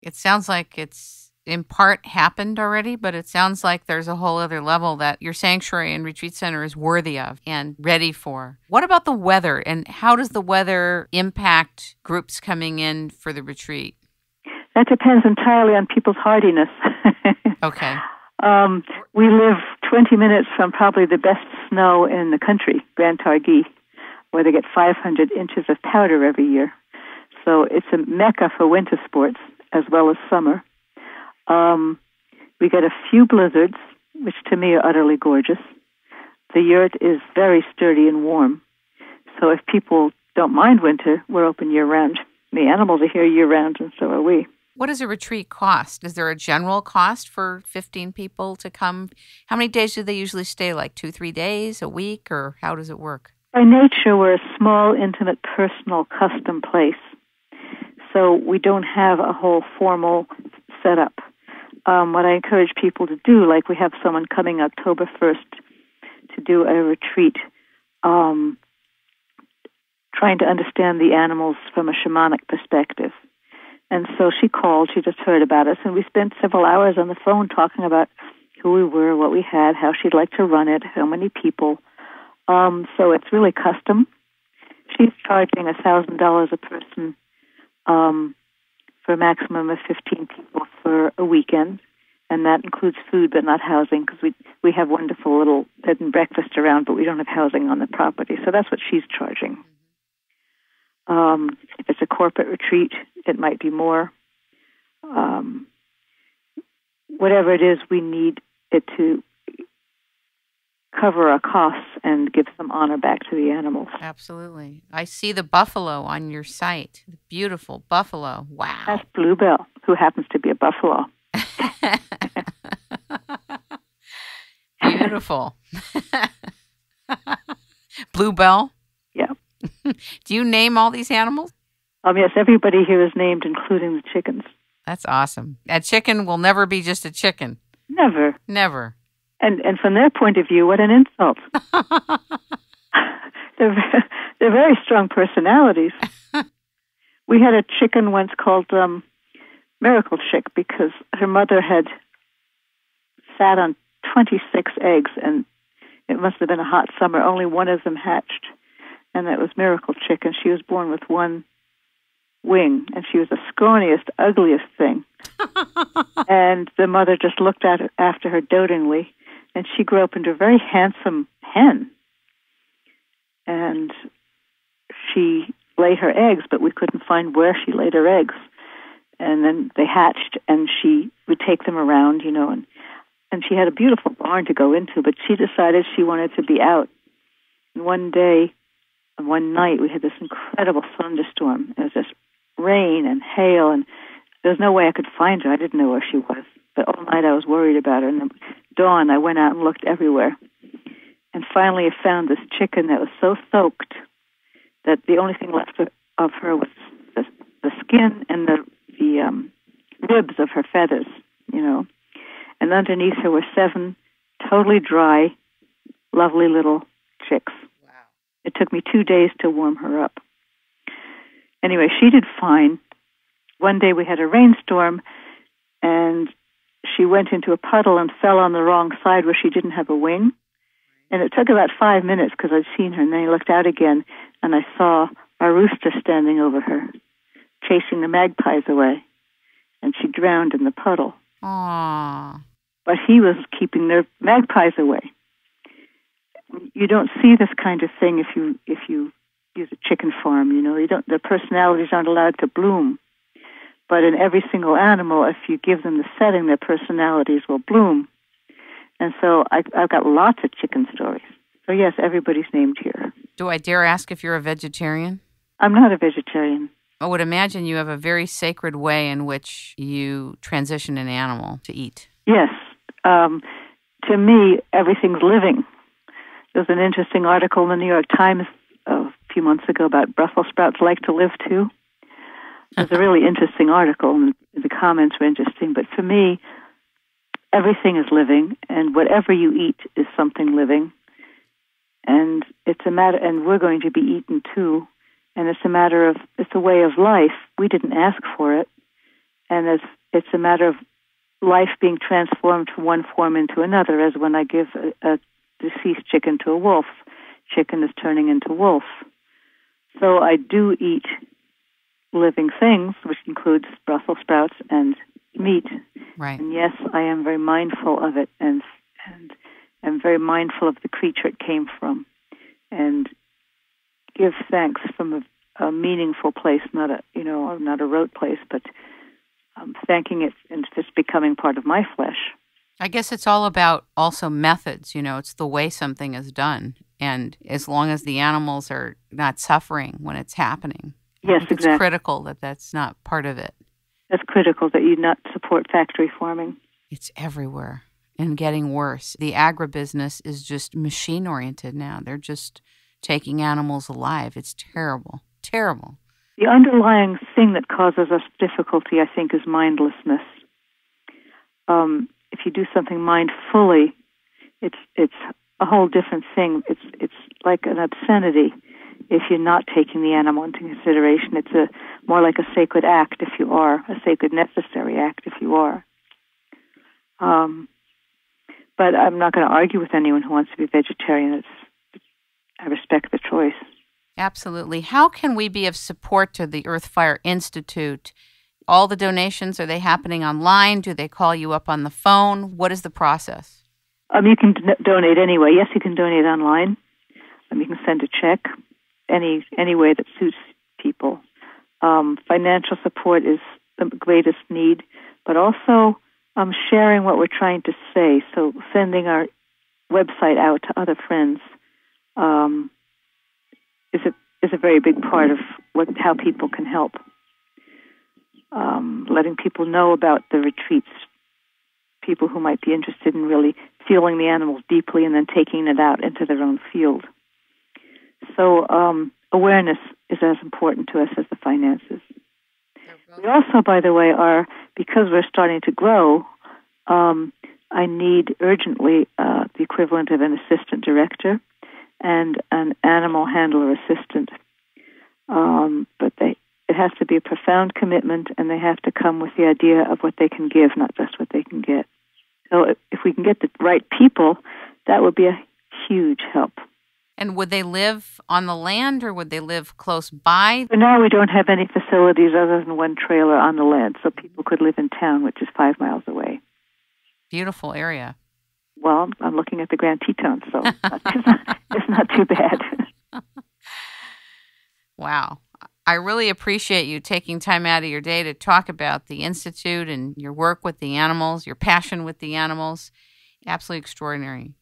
It sounds like it's in part happened already, but it sounds like there's a whole other level that your sanctuary and retreat center is worthy of and ready for. What about the weather, and how does the weather impact groups coming in for the retreat? That depends entirely on people's hardiness. Okay. We live 20 minutes from probably the best snow in the country, Grand Targhee, where they get 500 inches of powder every year. So it's a mecca for winter sports as well as summer. We get a few blizzards, which to me are utterly gorgeous. The yurt is very sturdy and warm. So if people don't mind winter, we're open year-round. The animals are here year-round, and so are we. What does a retreat cost? Is there a general cost for 15 people to come? How many days do they usually stay, like 2-3 days, a week, or how does it work? By nature, we're a small, intimate, personal, custom place. So we don't have a whole formal setup. What I encourage people to do, like we have someone coming October 1st to do a retreat, trying to understand the animals from a shamanic perspective. And so she called, she just heard about us, and we spent several hours on the phone talking about who we were, what we had, how she'd like to run it, how many people. So it's really custom. She's charging $1,000 a person for a maximum of 15 people for a weekend, and that includes food but not housing, because we have wonderful little bed and breakfast around, but we don't have housing on the property. So that's what she's charging. If it's a corporate retreat, it might be more. Whatever it is, we need it to cover our costs and give some honor back to the animals. Absolutely. I see the buffalo on your site. The beautiful buffalo. Wow. That's Bluebell, who happens to be a buffalo. Beautiful. Bluebell? Yeah. Do you name all these animals? Yes, everybody here is named, including the chickens. That's awesome. A chicken will never be just a chicken. Never. Never. And from their point of view, what an insult. They're very strong personalities. We had a chicken once called Miracle Chick because her mother had sat on 26 eggs, and it must have been a hot summer. Only one of them hatched, and that was Miracle Chick, and she was born with one wing, and she was the scrawniest, ugliest thing. And the mother just looked at her, after her dotingly, and she grew up into a very handsome hen. And she laid her eggs, but we couldn't find where she laid her eggs. And then they hatched, and she would take them around, and she had a beautiful barn to go into, but she decided she wanted to be out. And one night, we had this incredible thunderstorm. It was just rain and hail, and there was no way I could find her. I didn't know where she was. But all night I was worried about her. And at dawn, I went out and looked everywhere. And finally I found this chicken that was so soaked that the only thing left of her was the skin and the ribs of her feathers, And underneath her were 7 totally dry, lovely little chicks. Wow. It took me 2 days to warm her up. Anyway, she did fine. One day we had a rainstorm, and she went into a puddle and fell on the wrong side where she didn't have a wing. And it took about 5 minutes because I'd seen her, and then I looked out again, and I saw a rooster standing over her, chasing the magpies away, and she drowned in the puddle. Aww. But he was keeping the magpies away. You don't see this kind of thing if you use a chicken farm. Their personalities aren't allowed to bloom. But in every single animal, if you give them the setting, their personalities will bloom. And so I've got lots of chicken stories. So yes, everybody's named here. Do I dare ask if you're a vegetarian? I'm not a vegetarian. I would imagine you have a very sacred way in which you transition an animal to eat. Yes. To me, everything's living. There was an interesting article in the New York Times a few months ago about Brussels sprouts like to live too. It was a really interesting article, and the comments were interesting. But for me, everything is living, and whatever you eat is something living. And it's a matter, and we're going to be eaten too. And it's a way of life. We didn't ask for it. and it's a matter of life being transformed from one form into another, as when I give a deceased chicken to a wolf, chicken is turning into wolf. So I do eat living things, which includes Brussels sprouts and meat. Right. And yes, I am very mindful of it, and am very mindful of the creature it came from, and give thanks from a meaningful place, not a rote place, but thanking it and just becoming part of my flesh. I guess it's all about also methods. It's the way something is done. And as long as the animals are not suffering when it's happening. Yes, exactly. It's critical that that's not part of it. That's critical, that you not support factory farming. It's everywhere and getting worse. The agribusiness is just machine-oriented now. They're just taking animals alive. It's terrible. Terrible. The underlying thing that causes us difficulty, I think, is mindlessness. If you do something mindfully, it's a whole different thing. It's like an obscenity if you're not taking the animal into consideration. It's more like a sacred act if you are, a sacred necessary act if you are. But I'm not going to argue with anyone who wants to be vegetarian. I respect the choice. Absolutely. How can we be of support to the Earthfire Institute? All the donations, are they happening online? Do they call you up on the phone? What is the process? You can donate anyway. Yes, you can donate online. You can send a check any way that suits people. Financial support is the greatest need, but also sharing what we're trying to say. So sending our website out to other friends is a very big part of how people can help. Letting people know about the retreats, people who might be interested in really feeling the animals deeply and then taking it out into their own field. So awareness is as important to us as the finances. We also, by the way, because we're starting to grow, I need urgently the equivalent of an assistant director and an animal handler assistant. But it has to be a profound commitment, and they have to come with the idea of what they can give, not just what they can get. So if we can get the right people, that would be a huge help. And would they live on the land, or would they live close by? For now, we don't have any facilities other than one trailer on the land, so people could live in town, which is 5 miles away. Beautiful area. Well, I'm looking at the Grand Tetons, so it's not too bad. Wow. I really appreciate you taking time out of your day to talk about the Institute and your work with the animals, your passion with the animals. Absolutely extraordinary.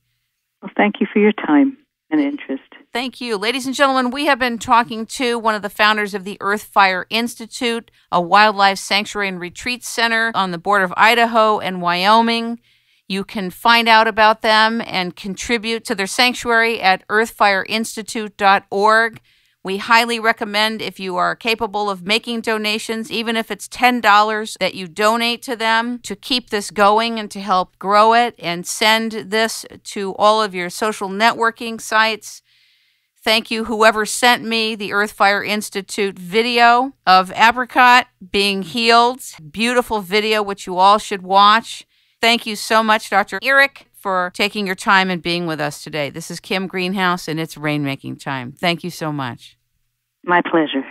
Well, thank you for your time and interest. Thank you. Ladies and gentlemen, we have been talking to one of the founders of the Earthfire Institute, a wildlife sanctuary and retreat center on the border of Idaho and Wyoming. You can find out about them and contribute to their sanctuary at earthfireinstitute.org. We highly recommend, if you are capable of making donations, even if it's $10, that you donate to them to keep this going and to help grow it, and send this to all of your social networking sites. Thank you, whoever sent me the Earthfire Institute video of Apricot being healed. Beautiful video, which you all should watch. Thank you so much, Dr. Eirich, for taking your time and being with us today. This is Kim Greenhouse, and it's Rainmaking time. Thank you so much. My pleasure.